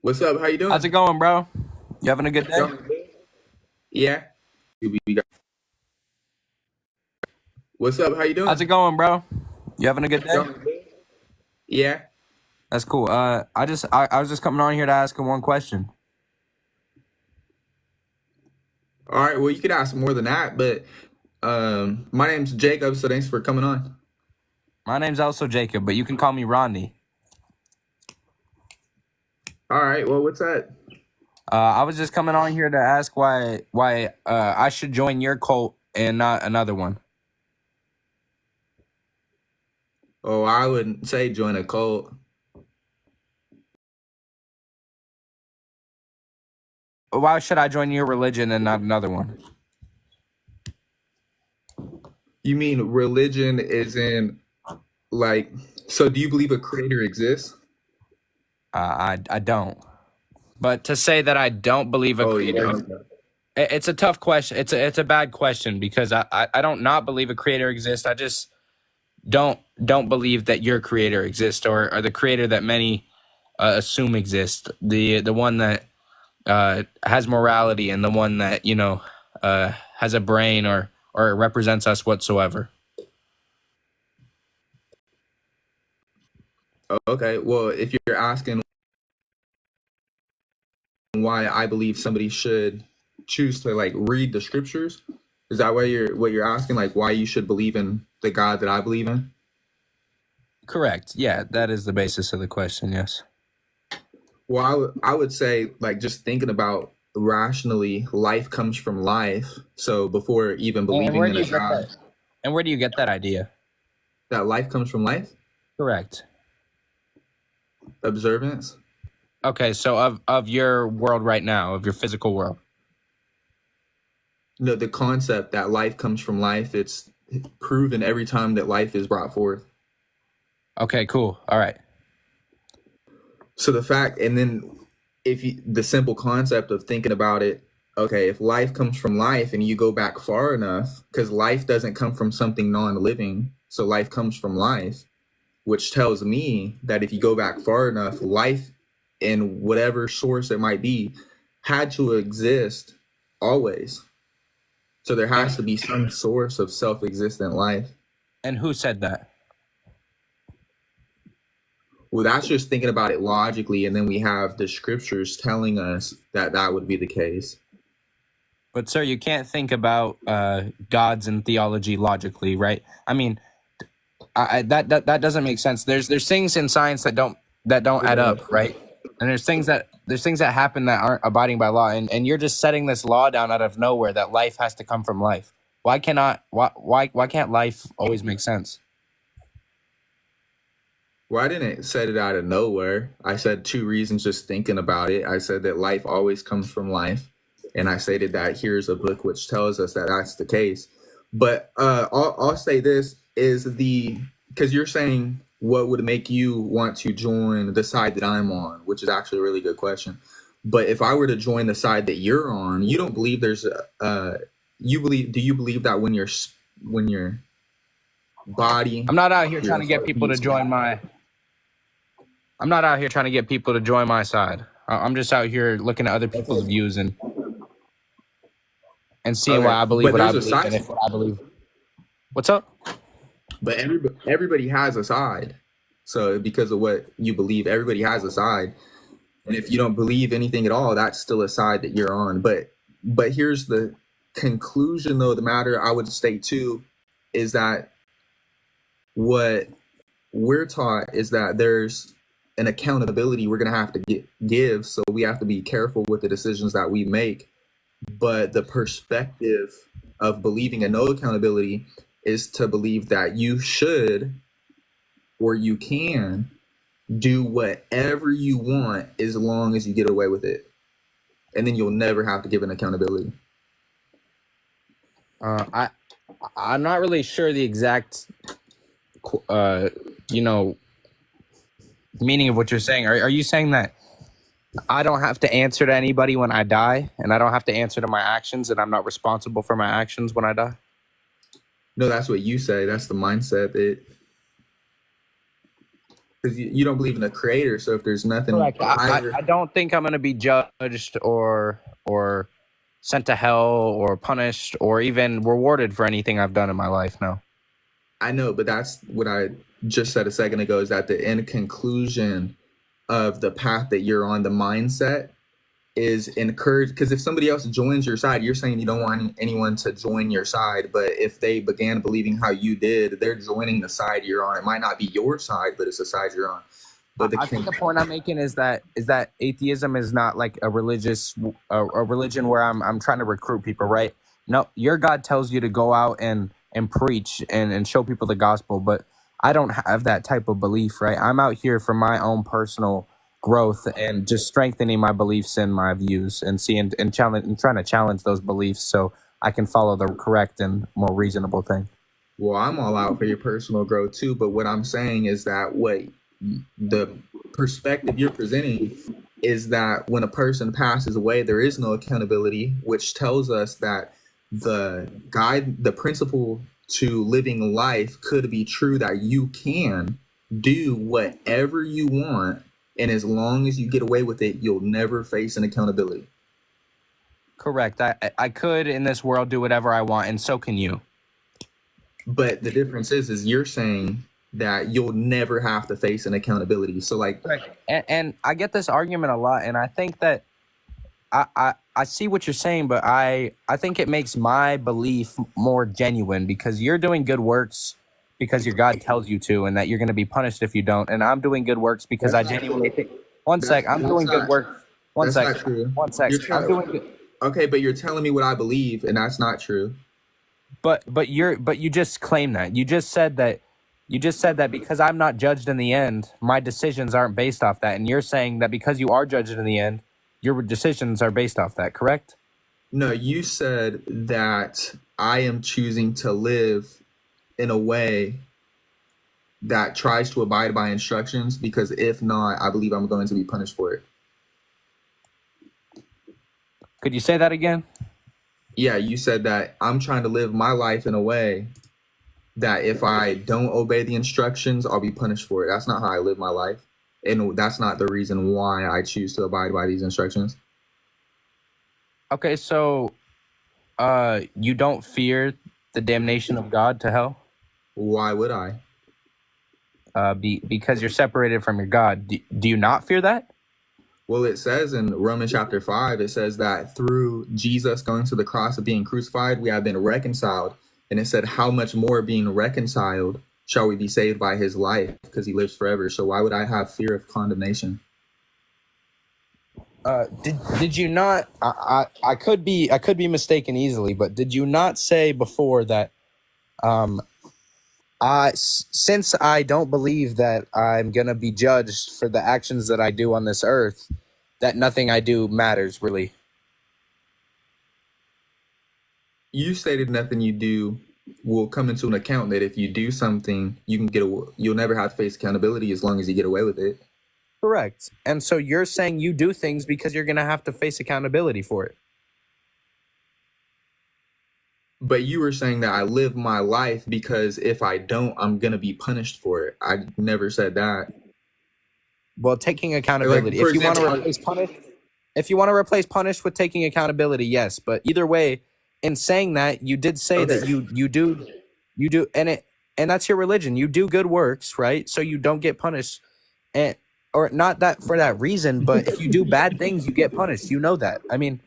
What's up? How you How's it doing? going, bro? You having a good day? Going good? Yeah. We got- What's up? How you How's it doing? going, bro? You having a good day? Going good? Yeah. That's cool. I was just coming on here to ask him one question. All right. Well, you could ask more than that, but my name's Jacob, so thanks for coming on. My name's also Jacob, but you can call me Rodney. All right. Well, what's that? I was just coming on here to ask why I should join your cult and not another one. Oh, I wouldn't say join a cult. Why should I join your religion and not another one? You mean religion is in like? So, do you believe a creator exists? I don't. But to say that I don't believe a Oh, you creator, don't. it's a tough question. It's a bad question because I don't not believe a creator exists. I just don't believe that your creator exists or the creator that many assume exists. The one that has morality and the one that has a brain or represents us whatsoever. Oh, okay. Well, if you're asking why I believe somebody should choose to like read the scriptures, is that what you're asking? Like why you should believe in the God that I believe in? Correct. Yeah, that is the basis of the question. Yes. Well, I would say like just thinking about rationally, life comes from life. So before even And believing where do in you a get God, that? And where do you get that idea? that life comes from life, Correct. observance. Okay, so of your world right now, of your physical world. No, the concept that life comes from life, it's proven every time that life is brought forth. Okay, cool. All right. So the fact, and then if you, the simple concept of thinking about it, okay, if life comes from life and you go back far enough, because life doesn't come from something non-living, so life comes from life, which tells me that if you go back far enough, life in whatever source it might be had to exist always. So there has And to be some source of self-existent life. and who said that? Well, that's just thinking about it logically, and then we have the scriptures telling us that that would be the case. But sir, you can't think about gods and theology logically, right? I mean, that doesn't make sense. There's things in science that don't add up, right? And there's things that happen that aren't abiding by law, and you're just setting this law down out of nowhere that life has to come from life. Why can't life always make sense? Well, I didn't set it out of nowhere. I said two reasons just thinking about it. I said that life always comes from life. And I stated that here's a book which tells us that that's the case. But I'll say this is because you're saying what would make you want to join the side that I'm on, which is actually a really good question. But if I were to join the side that you're on, you don't believe there's do you believe that when your body I'm not out here trying your to get heart people to beats join my. I'm not out here trying to get people to join my side. I'm just out here looking at other people's okay. views and seeing why Okay, I believe but what I there's a believe side and to if what it. I believe. What's up? But everybody has a side. So because of what you believe, everybody has a side. And if you don't believe anything at all, that's still a side that you're on. But here's the conclusion though, the matter I would state too, is that what we're taught is that there's an accountability we're gonna have to give. So we have to be careful with the decisions that we make. But the perspective of believing in no accountability is to believe that you should or you can do whatever you want as long as you get away with it. And then you'll never have to give an accountability. Uh, I I'm not really sure the exact uh you know meaning of what you're saying. Are you saying that I don't have to answer to anybody when I die, and I don't have to answer to my actions, and I'm not responsible for my actions when I die? No, that's what you say. That's the mindset that because you don't believe in a creator. So if there's nothing Correct. higher, I don't think I'm going to be judged or sent to hell or punished or even rewarded for anything I've done in my life. No. I know, but that's what I just said a second ago, is that the end conclusion of the path that you're on, the mindset is encouraged. Because if somebody else joins your side, you're saying you don't want anyone to join your side. But if they began believing how you did, they're joining the side you're on. It might not be your side, but it's the side you're on. But I think the point I'm making is that atheism is not like a religion where I'm trying to recruit people, right? No, your God tells you to go out and preach and show people the gospel, but I don't have that type of belief, right? I'm out here for my own personal growth and just strengthening my beliefs and my views and seeing and challenge and trying to challenge those beliefs so I can follow the correct and more reasonable thing. well, I'm all out for your personal growth too. But what I'm saying is that what the perspective you're presenting is that when a person passes away, there is no accountability, which tells us that the principle to living life could be true, that you can do whatever you want, and as long as you get away with it, you'll never face an accountability. Correct. I could in this world do whatever I want, and so can you. But the difference is you're saying that you'll never have to face an accountability. So like, And I get this argument a lot, and I think that I see what you're saying, but I think it makes my belief more genuine because you're doing good works because your God tells you to, and that you're going to be punished if you don't. And I'm doing good works because I genuinely think. One sec, I'm doing good work. One sec, one sec. I'm doing good. Okay, but you're telling me what I believe, and that's not true. But you just claim that. You just said that because I'm not judged in the end, my decisions aren't based off that. And you're saying that because you are judged in the end, your decisions are based off that, correct? No, you said that I am choosing to live in a way that tries to abide by instructions, because if not, I believe I'm going to be punished for it. Could you say that again? Yeah, you said that I'm trying to live my life in a way that if I don't obey the instructions, I'll be punished for it. That's not how I live my life. And that's not the reason why I choose to abide by these instructions. Okay, so you don't fear the damnation of God to hell? Why would I? Because you're separated from your God. Do you not fear that? Well, it says in Romans chapter 5, it says that through Jesus going to the cross of being crucified, we have been reconciled. And it said, how much more being reconciled shall we be saved by his life, because he lives forever. So why would I have fear of condemnation? Did you not? I could be mistaken easily, but did you not say before that since I don't believe that I'm gonna be judged for the actions that I do on this earth, that nothing I do matters really? You stated nothing you do will come into an account, that if you do something, you can you'll never have to face accountability as long as you get away with it. Correct. And so you're saying you do things because you're gonna have to face accountability for it. But you were saying that I live my life because if I don't, I'm going to be punished for it. I never said that. Well, taking accountability. Like, if you want to replace punished with taking accountability, yes. But either way, in saying that, you did say that you do, and that's your religion. You do good works, right? So you don't get punished, or not that for that reason. But if you do bad things, you get punished. You know that. I mean.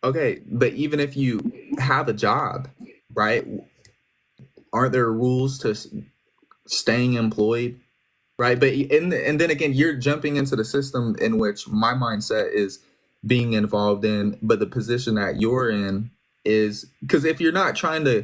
Okay, but even if you have a job, right, aren't there rules to staying employed, right? But and then again, you're jumping into the system in which my mindset is being involved in, but the position that you're in is, because if you're not trying to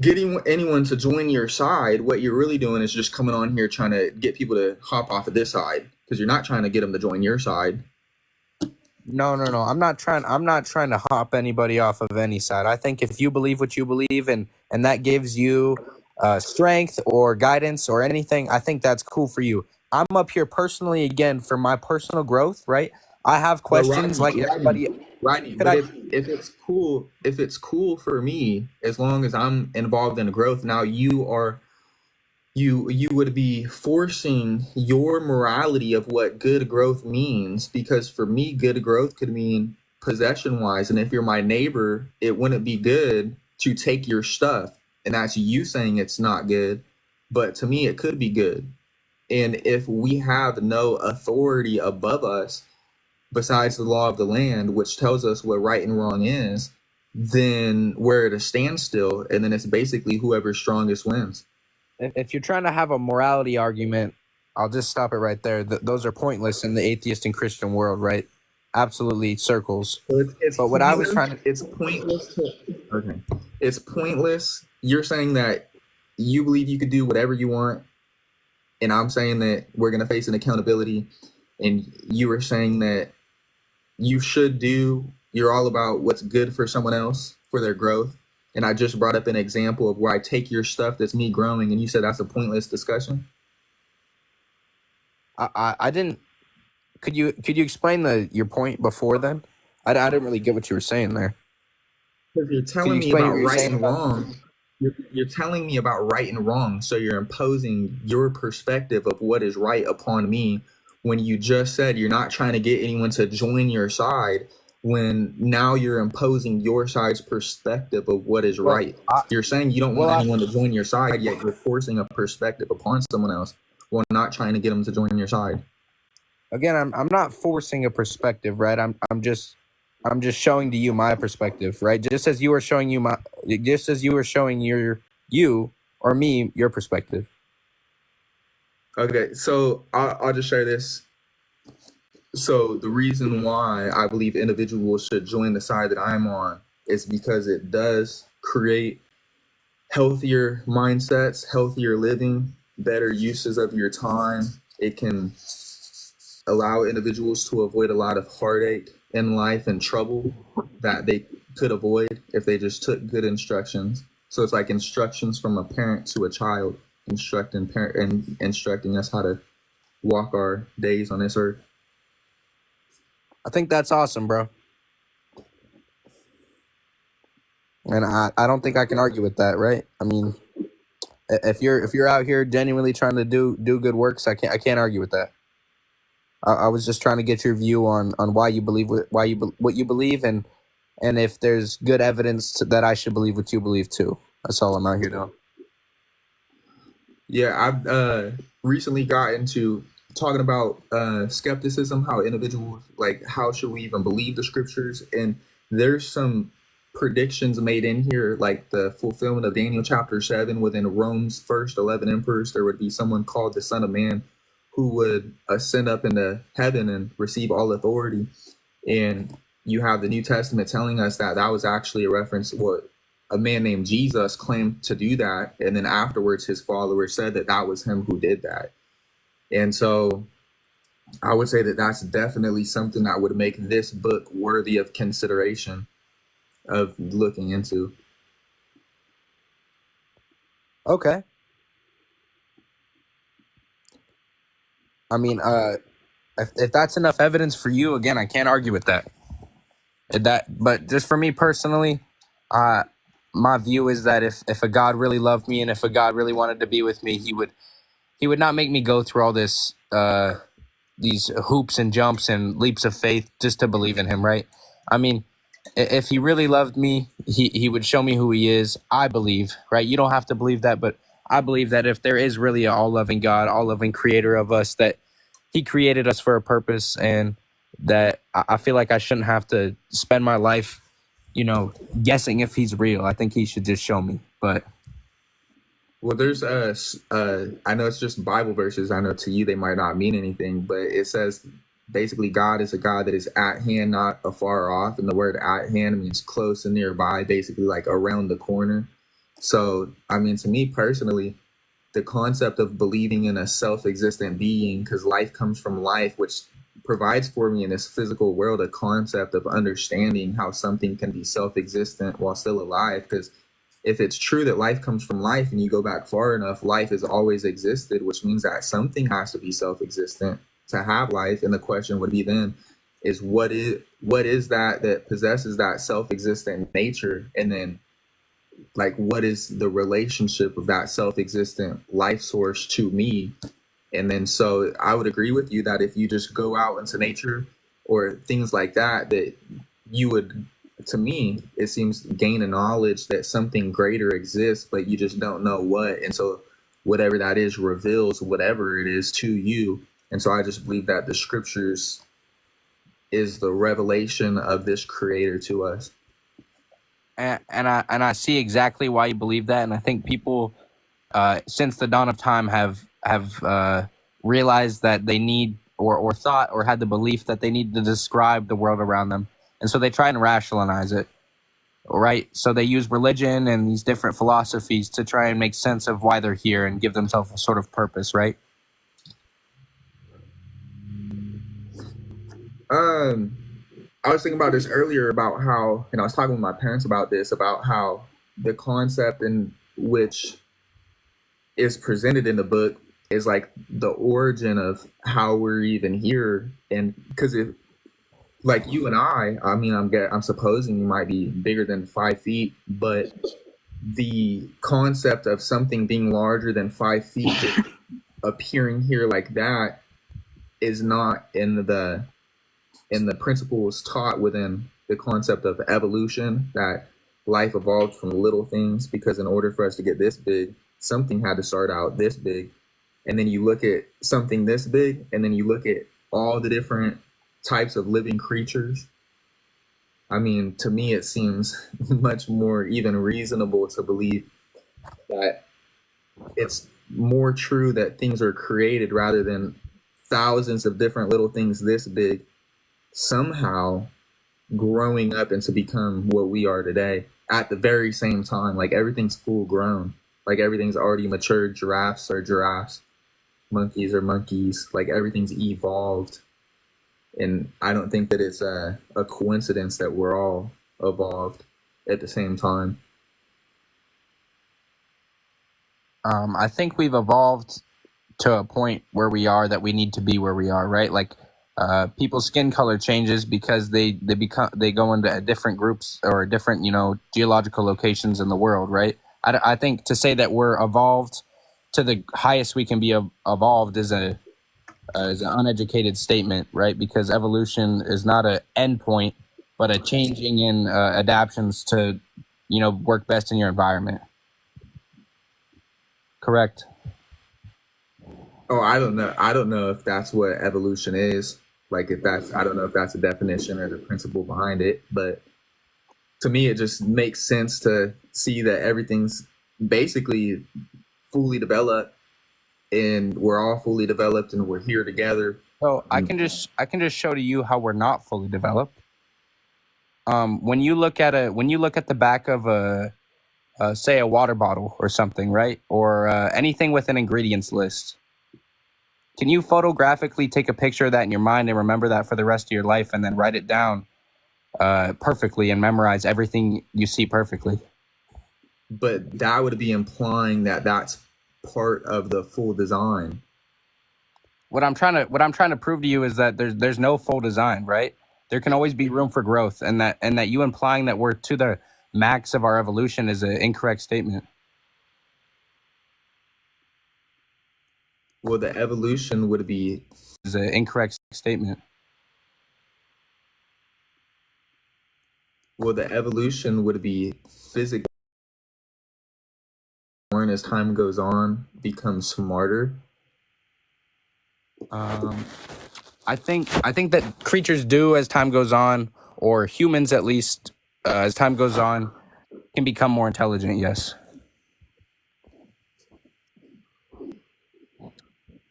get anyone to join your side, what you're really doing is just coming on here trying to get people to hop off of this side, because you're not trying to get them to join your side. No. I'm not trying to hop anybody off of any side. I think if you believe what you believe and that gives you strength or guidance or anything, I think that's cool for you. I'm up here personally, again, for my personal growth, right? I have questions everybody. Rodney, but if it's cool for me, as long as I'm involved in growth, now you are you would be forcing your morality of what good growth means, because for me good growth could mean possession wise, and if you're my neighbor it wouldn't be good to take your stuff, and that's you saying it's not good, but to me it could be good. And if we have no authority above us besides the law of the land, which tells us what right and wrong is, then we're at a standstill, and then it's basically whoever's strongest wins. If you're trying to have a morality argument, I'll just stop it right there. Those are pointless in the atheist and Christian world, right? Absolutely circles. So it's But what I was pointless. trying to, It's pointless. Okay. It's pointless. You're saying that you believe you could do whatever you want, and I'm saying that we're going to face an accountability, and you were saying that you should do. You're all about what's good for someone else for their growth. And I just brought up an example of where I take your stuff that's me growing, and you said that's a pointless discussion. I didn't. Could you explain your point before then? I didn't really get what you were saying there. Because you're Could you telling me explain what about you were right saying and about? wrong. You're telling me about right and wrong. So you're imposing your perspective of what is right upon me, when you just said you're not trying to get anyone to join your side, when now you're imposing your side's perspective of what is Well, right. You're saying you don't well, want anyone to join your side, yet you're forcing a perspective upon someone else while not trying to get them to join your side. again, I'm not forcing a perspective, right? I'm just showing to you my perspective, right? Just as you were showing you or me your perspective. Okay, so I'll just share this. So the reason why I believe individuals should join the side that I'm on is because it does create healthier mindsets, healthier living, better uses of your time. It can allow individuals to avoid a lot of heartache in life and trouble that they could avoid if they just took good instructions. So it's like instructions from a parent to a child, instructing us how to walk our days on this earth. I think that's awesome, bro. And I don't think I can argue with that, right? I mean, if you're out here genuinely trying to do good works, I can't argue with that. I was just trying to get your view on why you believe what you believe, and if there's good evidence that I should believe what you believe too. That's all I'm out here doing. Yeah, I've recently got into talking about skepticism, how individuals, like, how should we even believe the scriptures? And there's some predictions made in here, like the fulfillment of Daniel chapter 7, within Rome's first 11 emperors, there would be someone called the Son of Man who would ascend up into heaven and receive all authority. And you have the New Testament telling us that that was actually a reference to what a man named Jesus claimed to do that, and then afterwards his followers said that that was him who did that. And so I would say that that's definitely something that would make this book worthy of consideration, of looking into. Okay. I mean, if that's enough evidence for you, again, I can't argue with that. But just for me personally, my view is that if a God really loved me and if a God really wanted to be with me, he would not make me go through all this these hoops and jumps and leaps of faith just to believe in him, right? I mean, if he really loved me, he would show me who he is. I believe, right? You don't have to believe that, but I believe that if there is really an all-loving God, all-loving creator of us, that he created us for a purpose, and that I feel like I shouldn't have to spend my life, guessing if he's real. I think he should just show me. But Well, there's I know it's just Bible verses. I know to you they might not mean anything, but it says basically God is a God that is at hand, not afar off. And the word at hand means close and nearby, basically like around the corner. So, I mean, to me personally, the concept of believing in a self-existent being, because life comes from life, which provides for me in this physical world a concept of understanding how something can be self-existent while still alive. Because if it's true that life comes from life and you go back far enough, life has always existed, which means that something has to be self-existent to have life. And the question would be then is what is that possesses that self-existent nature? And then like what is the relationship of that self-existent life source to me? And then so I would agree with you that if you just go out into nature or things like that, that you would, to me, it seems gain a knowledge that something greater exists, but you just don't know what. And so whatever that is reveals whatever it is to you. And so I just believe that the scriptures is the revelation of this creator to us. And I see exactly why you believe that, and I think people since the dawn of time have realized that they need or thought or had the belief that they need to describe the world around them, and so they try and rationalize it, right? So they use religion and these different philosophies to try and make sense of why they're here and give themselves a sort of purpose, right? I was thinking about this earlier about how, and I was talking with my parents about this, about how the concept in which is presented in the book is like the origin of how we're even here. And because if, like you and I mean, I'm supposing you might be bigger than 5 feet, but the concept of something being larger than 5 feet appearing here like that is not in the principles taught within the concept of evolution, that life evolved from little things, because in order for us to get this big, something had to start out this big. And then you look at something this big, and then you look at all the different types of living creatures. I mean, to me, it seems much more even reasonable to believe that it's more true that things are created rather than thousands of different little things this big somehow growing up and to become what we are today at the very same time. Like everything's full grown, like everything's already matured. Giraffes are giraffes, monkeys are monkeys, like everything's evolved. And I don't think that it's a coincidence that we're all evolved at the same time. I think we've evolved to a point where we are that we need to be where we are, right? Like people's skin color changes because they go into different groups or different geological locations in the world, right? I think to say that we're evolved to the highest we can be evolved is an uneducated statement, right? Because evolution is not an end point, but a changing in adaptations to work best in your environment. Correct. Oh, I don't know. I don't know if that's what evolution is. Like if that's, I don't know if that's a definition or the principle behind it, but to me, it just makes sense to see that everything's basically fully developed, and we're all fully developed, and we're here together. So I can just show to you how we're not fully developed. When you look at the back of say a water bottle or something, right? Or anything with an ingredients list. Can you photographically take a picture of that in your mind and remember that for the rest of your life, and then write it down perfectly and memorize everything you see perfectly? But that would be implying that that's part of the full design. What I'm trying to prove to you is that there's no full design, right? There can always be room for growth, and that you implying that we're to the max of our evolution is an incorrect statement. Well, the evolution would be Is an incorrect statement. Well, the evolution would be physically born as time goes on, become smarter. I think that creatures do as time goes on, or humans at least, as time goes on, can become more intelligent. Yes.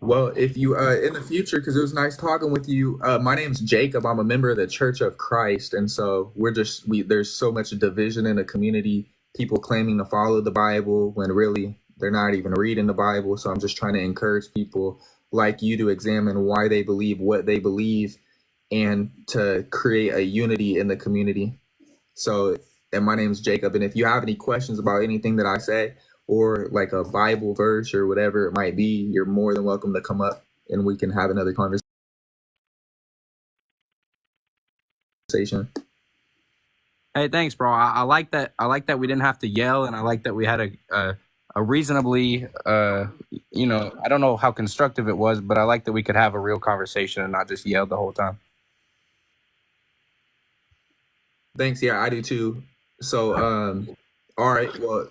Well, if you in the future, because it was nice talking with you. My name's Jacob. I'm a member of the Church of Christ, and so there's so much division in the community. People claiming to follow the Bible when really they're not even reading the Bible. So I'm just trying to encourage people like you to examine why they believe what they believe, and to create a unity in the community. So, and my name's Jacob. And if you have any questions about anything that I say, or like a Bible verse or whatever it might be, you're more than welcome to come up and we can have another conversation. Hey, thanks, bro. I like that. I like that we didn't have to yell, and I like that we had a reasonably, I don't know how constructive it was, but I like that we could have a real conversation and not just yell the whole time. Thanks. Yeah, I do too. So, all right. Well,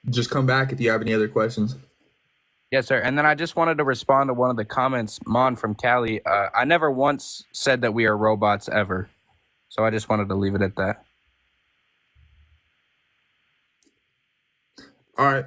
just come back if you have any other questions. Yes, sir. And then I just wanted to respond to one of the comments, Mon from Cali. I never once said that we are robots ever, so I just wanted to leave it at that. All right.